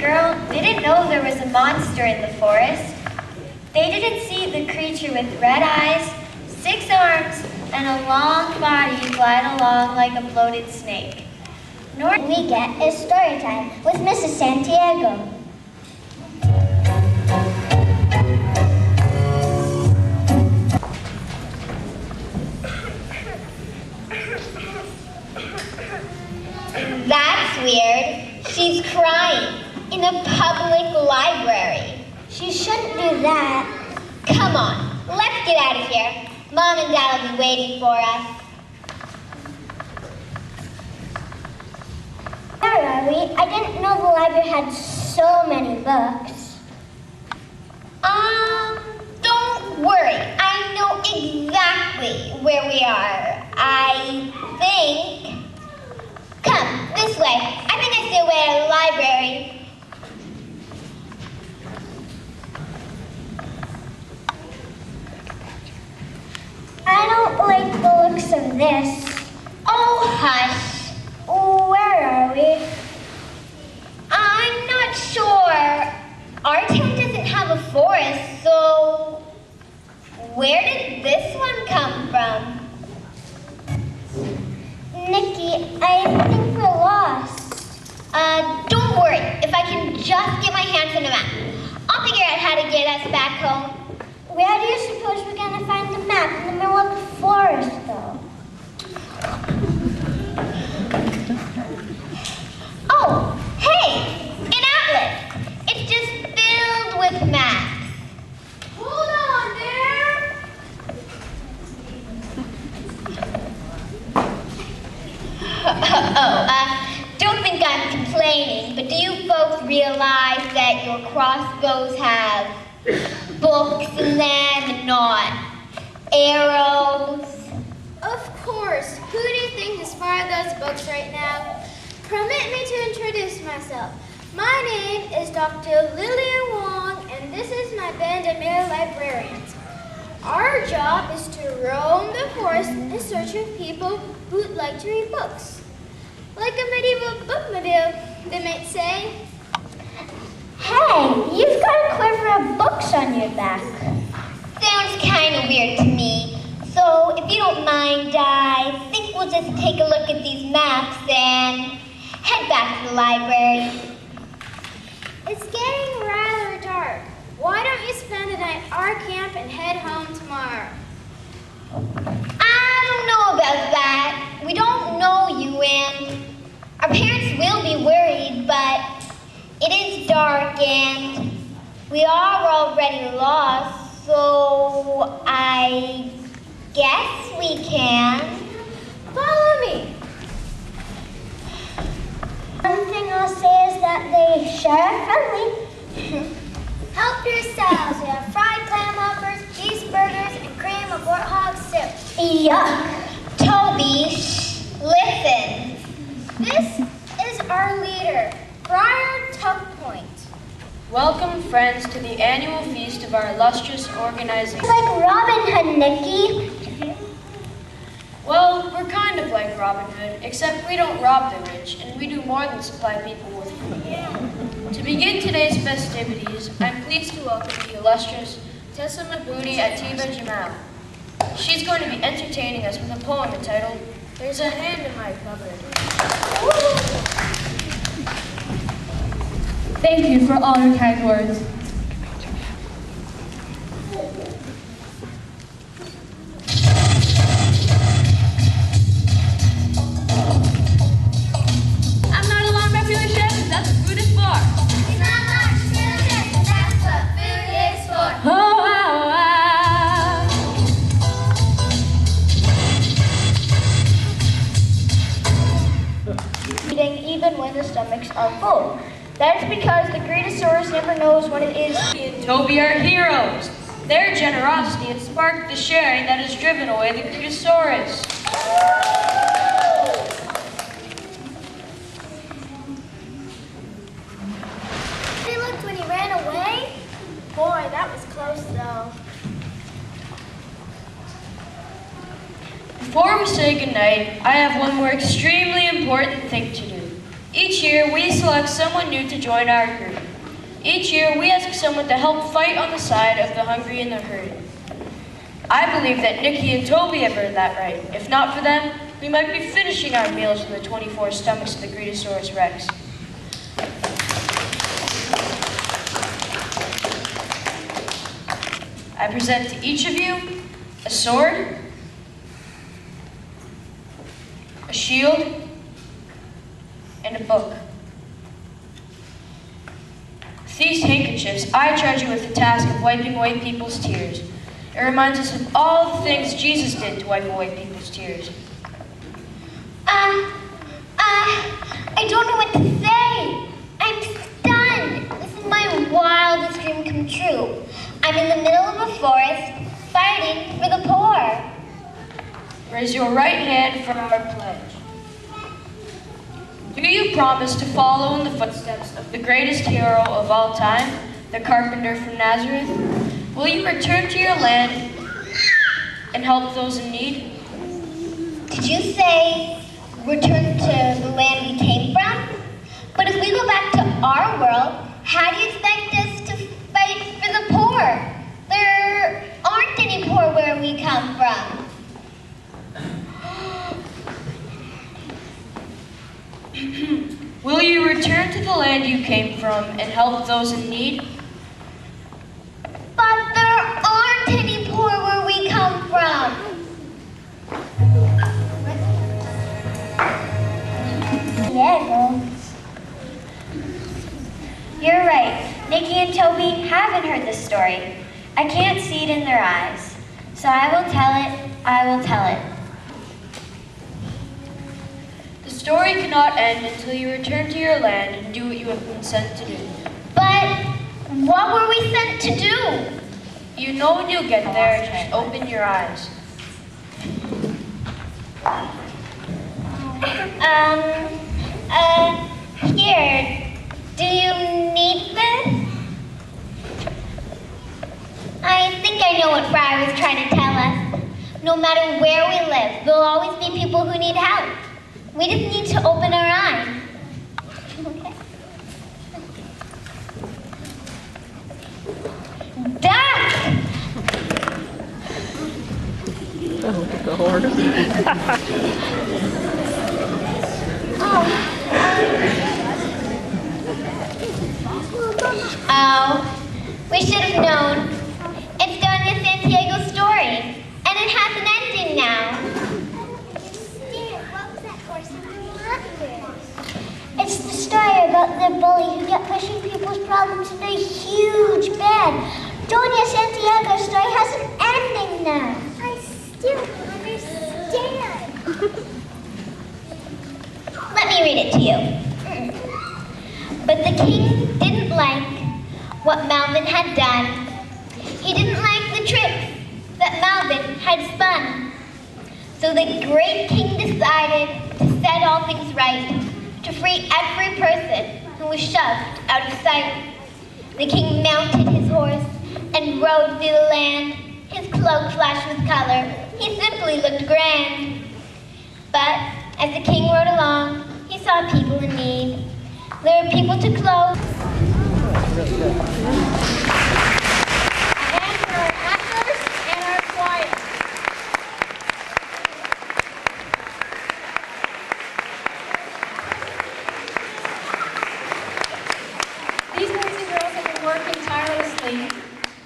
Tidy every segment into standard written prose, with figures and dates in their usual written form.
girl didn't know there was a monster in the forest. They didn't see the creature with red eyes, 6 arms, and a long body glide along like a bloated snake. Nor we get is story time with Mrs. Santiago. That's weird. She's crying in a public library. She shouldn't do that. Come on, let's get out of here. Mom and Dad will be waiting for us. Where are we? I didn't know the library had so many books. Don't worry. I know exactly where we are. I think... Come, this way. I think I see a way to the library. I don't like the looks of this. Oh, hush. Where are we? I'm not sure. Our town doesn't have a forest, so where did this one come from? Nikki, I think we're lost. Don't worry. If I can just get my hands on a map, I'll figure out how to get us back home. Where do you suppose we're going to find the map? In the middle of the forest, though. Oh, hey! An atlas! It's just filled with maps. Hold on there! Don't think I'm complaining, but do you folks realize that your crossbows have books in them and not arrows? Of course. Who do you think inspired those books right now? Permit me to introduce myself. My name is Dr. Lillian Wong, and this is my band of mere librarians. Our job is to roam the forest in search of people who'd like to read books. Like a medieval bookmobile, they might say. Hey, you've got a quiver of books on your back. Sounds kind of weird to me. So if you don't mind, I think we'll just take a look at these maps and head back to the library. It's getting rather dark. Why don't you spend the night at our camp and head home tomorrow? I don't know about that. We don't know you, and our parents will be worried, but it is dark and we are already lost, so I guess we can. Follow me. One thing I'll say is that they sure are friendly. Help yourselves. We have fried clam hoppers, beef burgers, and cream of warthog soup. Yuck. Toby, listen. This is our leader, Friar Tuckpoint. Welcome, friends, to the annual feast of our illustrious organization. It's like Robin Hood, Nikki. Well, we're kind of like Robin Hood, except we don't rob the rich, and we do more than supply people with food. To begin today's festivities, I'm pleased to welcome the illustrious Tessa Mabudi Atiba Jamal. She's going to be entertaining us with a poem entitled, There's a Hand in My Cupboard. Thank you for all your kind words. I'm not alarmed by food, chef. That's what food is for. It's not much food, that's what food is for. Oh, Eating even when the stomachs are full. That is because the Greedosaurus never knows when it is. And Toby are heroes. Their generosity has sparked the sharing that has driven away the Greedosaurus. He looked when he ran away. Boy, that was close though. Before we say goodnight, I have one more extremely important thing to do. Each year, we select someone new to join our group. Each year, we ask someone to help fight on the side of the hungry and the hurting. I believe that Nikki and Toby have earned that right. If not for them, we might be finishing our meals in the 24 stomachs of the Greedosaurus Rex. I present to each of you a sword, a shield, and a book. With these handkerchiefs, I charge you with the task of wiping away people's tears. It reminds us of all the things Jesus did to wipe away people's tears. I don't know what to say. I'm stunned. This is my wildest dream come true. I'm in the middle of a forest, fighting for the poor. Raise your right hand for our pledge. Do you promise to follow in the footsteps of the greatest hero of all time, the carpenter from Nazareth? Will you return to your land and help those in need? Did you say return to the land we came from? But if we go back to our world, how do you expect us to fight for the poor? There aren't any poor where we come from. Will you return to the land you came from and help those in need? But there aren't any poor where we come from. Diego. You're right. Nikki and Toby haven't heard this story. I can't see it in their eyes. So I will tell it. The story cannot end until you return to your land and do what you have been sent to do. But what were we sent to do? You know when you get there, just open your eyes. Here, do you need this? I think I know what Briar was trying to tell us. No matter where we live, there'll always be people who need help. We just need to open our eyes. Okay. Duck! Oh, we should have known. It's Doña Santiago's story, and it has an ending now. It's the story about the bully who kept pushing people's problems into a huge bed. Doña Santiago's story has an ending now. I still don't understand. Let me read it to you. But the king didn't like what Malvin had done. He didn't like the tricks that Malvin had spun. So the great king decided to set all things right, to free every person who was shoved out of sight. The king mounted his horse and rode through the land. His cloak flashed with color. He simply looked grand. But as the king rode along, he saw people in need. There were people to clothe. And for our actors and our choir. These boys and girls have been working tirelessly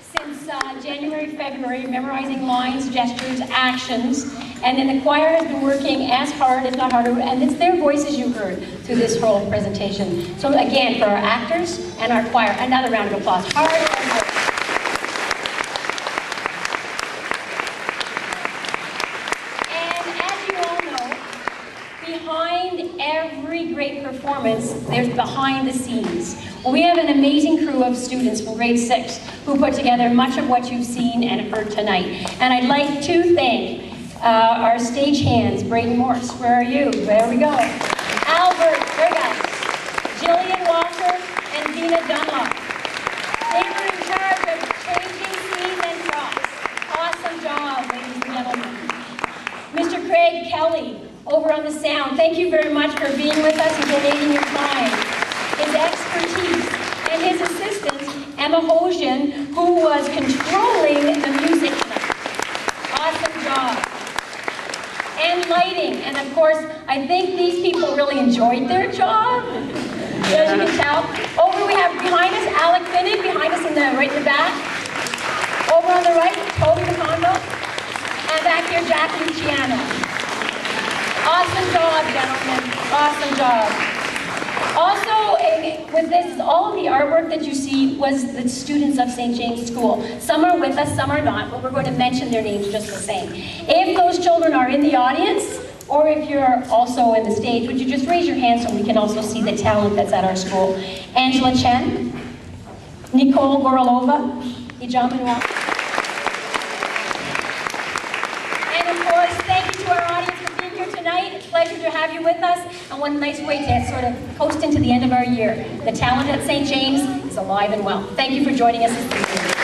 since January, February, memorizing lines, gestures, actions, and then the choir has been working as hard, if not harder, and it's their voices you heard through this whole presentation. So again, for our actors and our choir, another round of applause. Hard and hard. Behind every great performance, there's behind the scenes. Well, we have an amazing crew of students from grade 6 who put together much of what you've seen and heard tonight. And I'd like to thank our stage hands, Braden Morse, where are you? There we go. Albert Brigas, Jillian Walker, and Dina Dunlop. They were in charge of changing scenes and props. Awesome job, ladies and gentlemen. Mr. Craig Kelly, over on the sound, thank you very much for being with us and donating your time. His expertise and his assistant, Emma Hosian, who was controlling the music tonight. Awesome job. And lighting, and of course, I think these people really enjoyed their job, as you can tell. Over we have behind us, Alec Finnick, behind us right in the back. Over on the right, Toby McConville, and back here, Jackie Luciano. Awesome job, gentlemen, awesome job. Also, with this, all of the artwork that you see was the students of St. James School. Some are with us, some are not, but we're going to mention their names just the same. If those children are in the audience, or if you're also in the stage, would you just raise your hand so we can also see the talent that's at our school? Angela Chen, Nicole Gorolova, Ijam Manuel. And of course, thank you to our audience for being here tonight. Pleasure to have you with us, and one nice way to sort of coast into the end of our year. The talent at St. James is alive and well. Thank you for joining us this evening.